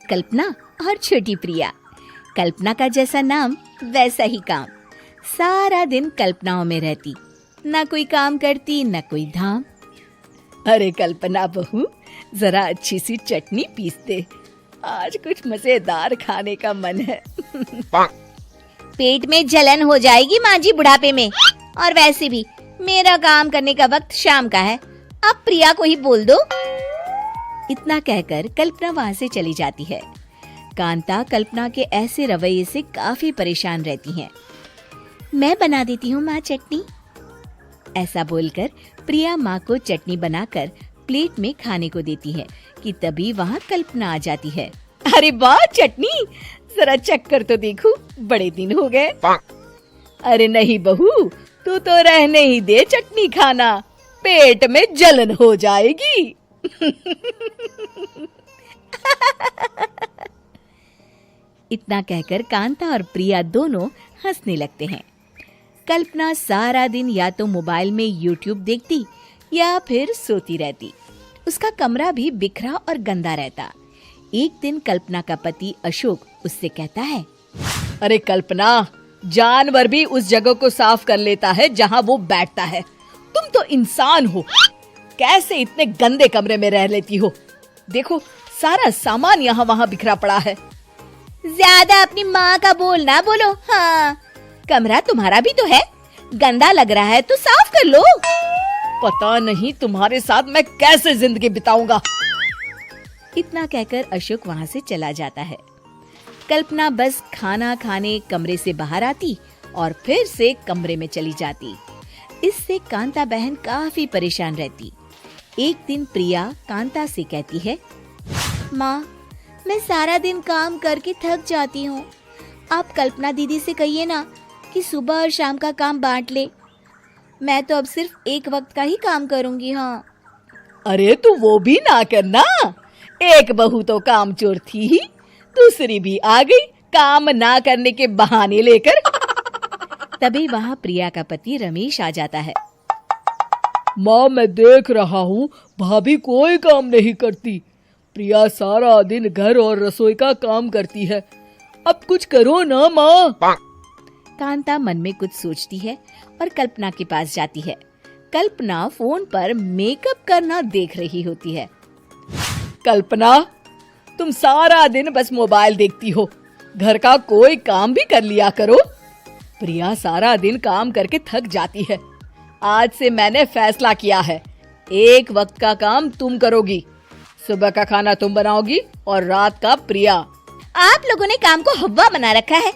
कल्पना और छोटी प्रिया। कल्पना का जैसा नाम वैसा ही काम। सारा दिन कल्पनाओं में रहती, ना कोई काम करती ना कोई धाम। अरे कल्पना बहू, जरा अच्छी सी चटनी पीस दे, आज कुछ मजेदार खाने का मन है। पेट में जलन हो जाएगी माँ जी बुढ़ापे में, और वैसे भी मेरा काम करने का वक्त शाम का है, अब प्रिया को ही बोल दो। इतना कहकर कल्पना वहाँ से चली जाती है। कांता कल्पना के ऐसे रवैये से काफी परेशान रहती हैं। मैं बना देती हूँ माँ चटनी। ऐसा बोलकर प्रिया माँ को चटनी बनाकर प्लेट में खाने को देती है कि तभी वहाँ कल्पना आ जाती है। अरे वाह चटनी, जरा चक्कर तो देखूं, बड़े दिन हो गए। अरे नहीं बहू, तू तो रहने ही दे चटनी खाना, पेट में जलन हो जाएगी। इतना कहकर कांता और प्रिया दोनों हंसने लगते हैं। कल्पना सारा दिन या तो मोबाइल में यूट्यूब देखती या फिर सोती रहती। उसका कमरा भी बिखरा और गंदा रहता। एक दिन कल्पना का पति अशोक उससे कहता है, अरे कल्पना, जानवर भी उस जगह को साफ कर लेता है जहाँ वो बैठता है, तुम तो इंसान हो, कैसे इतने गंदे कमरे में रह लेती हो? देखो सारा सामान यहाँ वहाँ बिखरा पड़ा है। ज्यादा अपनी माँ का बोल ना बोलो। हाँ, कमरा तुम्हारा भी तो है, गंदा लग रहा है तो साफ कर लो। पता नहीं तुम्हारे साथ मैं कैसे जिंदगी बिताऊंगा। इतना कहकर अशोक वहाँ से चला जाता है। कल्पना बस खाना खाने कमरे से बाहर आती और फिर से कमरे में चली जाती। इससे कांता बहन काफी परेशान रहती। एक दिन प्रिया कांता से कहती है, माँ, मैं सारा दिन काम करके थक जाती हूँ, आप कल्पना दीदी से कहिए ना कि सुबह और शाम का काम बांट ले। मैं तो अब सिर्फ एक वक्त का ही काम करूँगी। हाँ। अरे तू वो भी ना करना, एक बहू तो कामचोर थी ही, दूसरी भी आ गई काम ना करने के बहाने लेकर। तभी वहाँ प्रिया का पति रमेश आ जाता है। माँ, मैं देख रहा हूँ भाभी कोई काम नहीं करती, प्रिया सारा दिन घर और रसोई का काम करती है, अब कुछ करो ना माँ। कांता मन में कुछ सोचती है और कल्पना के पास जाती है। कल्पना फोन पर मेकअप करना देख रही होती है। कल्पना, तुम सारा दिन बस मोबाइल देखती हो, घर का कोई काम भी कर लिया करो। प्रिया सारा दिन काम करके थक जाती है। आज से मैंने फैसला किया है, एक वक्त का काम तुम करोगी, सुबह का खाना तुम बनाओगी और रात का प्रिया। आप लोगों ने काम को हवा बना रखा है।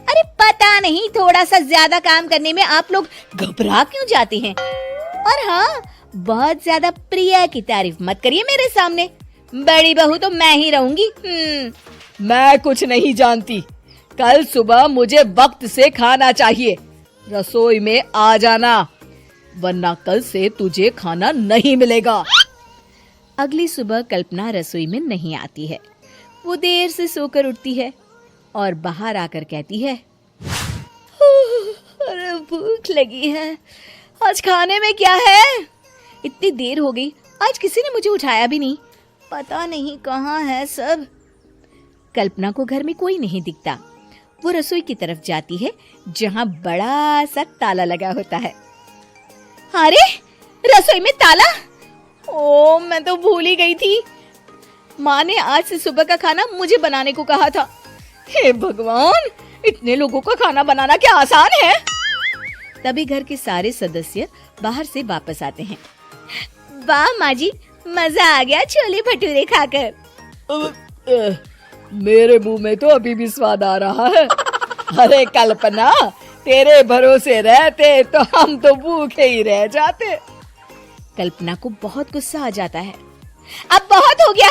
अरे पता नहीं थोड़ा सा ज्यादा काम करने में आप लोग घबरा क्यों जाते हैं। और हाँ, बहुत ज्यादा प्रिया की तारीफ मत करिए मेरे सामने, बड़ी बहू तो मैं ही रहूंगी। मैं कुछ नहीं जानती, कल सुबह मुझे वक्त से खाना चाहिए, रसोई में आ जाना, वरना कल से तुझे खाना नहीं मिलेगा। अगली सुबह कल्पना रसोई में नहीं आती है। वो देर से सोकर उठती है और बाहर आकर कहती है, अरे भूख लगी है, आज खाने में क्या है? इतनी देर हो गई, आज किसी ने मुझे उठाया भी नहीं, पता नहीं कहाँ है सब। कल्पना को घर में कोई नहीं दिखता। वो रसोई की तरफ जाती है जहाँ बड़ा सा ताला लगा होता है। अरे रसोई में ताला? ओ, मैं तो भूल ही गई थी, माँ ने आज से सुबह का खाना मुझे बनाने को कहा था। हे भगवान, इतने लोगों का खाना बनाना क्या आसान है? तभी घर के सारे सदस्य बाहर से वापस आते हैं। वाह माँ जी, मजा आ गया छोले भटूरे खाकर। मेरे मुंह में तो अभी भी स्वाद आ रहा है। अरे कल्पना, तेरे भरोसे रहते तो हम तो भूखे ही रह जाते। कल्पना को बहुत गुस्सा आ जाता है। अब बहुत हो गया,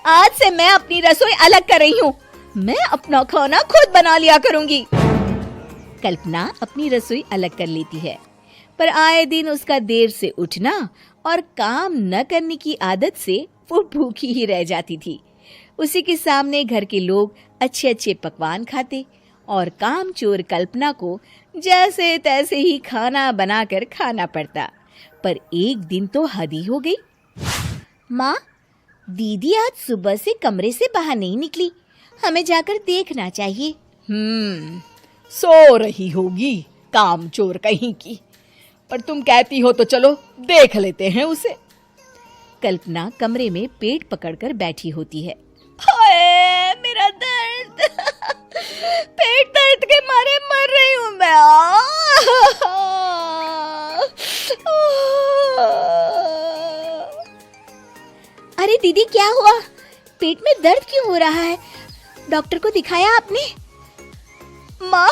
आज से मैं अपनी रसोई अलग कर रही हूँ, मैं अपना खाना खुद बना लिया करूँगी। कल्पना अपनी रसोई अलग कर लेती है, पर आए दिन उसका देर से उठना और काम न करने की आदत से वो भूखी ही रह जाती थी। उसी के सामने घर के लोग अच्छे अच्छे पकवान खाते और कामचोर कल्पना को जैसे तैसे ही खाना बनाकर खाना पड़ता। पर एक दिन तो हद ही हो गई। माँ, दीदी आज सुबह से कमरे से बाहर नहीं निकली, हमें जाकर देखना चाहिए। सो रही होगी काम चोर कहीं की, पर तुम कहती हो तो चलो देख लेते हैं उसे। कल्पना कमरे में पेट पकड़कर बैठी होती है। हाय मेरा दर्द, पेट दर्द के मारे मर रही हूँ मैं। अरे दीदी क्या हुआ, पेट में दर्द क्यों हो रहा है? डॉक्टर को दिखाया आपने? माँ।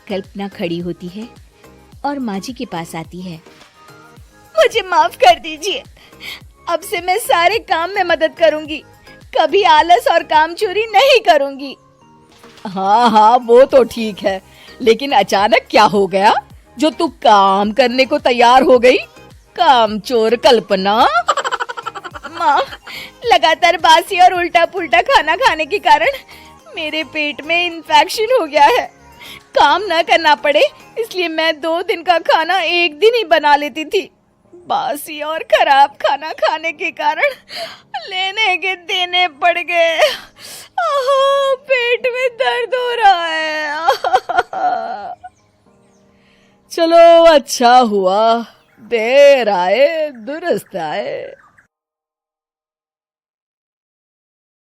कल्पना खड़ी होती है और माँ जी के पास आती है। मुझे माफ कर दीजिए, अब से मैं सारे काम में मदद करूंगी, कभी आलस और काम चोरी नहीं करूंगी। हाँ हाँ वो तो ठीक है, लेकिन अचानक क्या हो गया जो तू काम करने को तैयार हो गई? काम चोर कल्पना। माँ, लगातार बासी और उल्टा पुल्टा खाना खाने के कारण मेरे पेट में इन्फेक्शन हो गया है। काम न करना पड़े इसलिए मैं 2 दिन का खाना एक दिन ही बना लेती थी। बासी और खराब खाना खाने के कारण लेने के देने पड़ गए। पेट में दर्द हो रहा है। चलो अच्छा हुआ, देर आए दुरुस्त आए।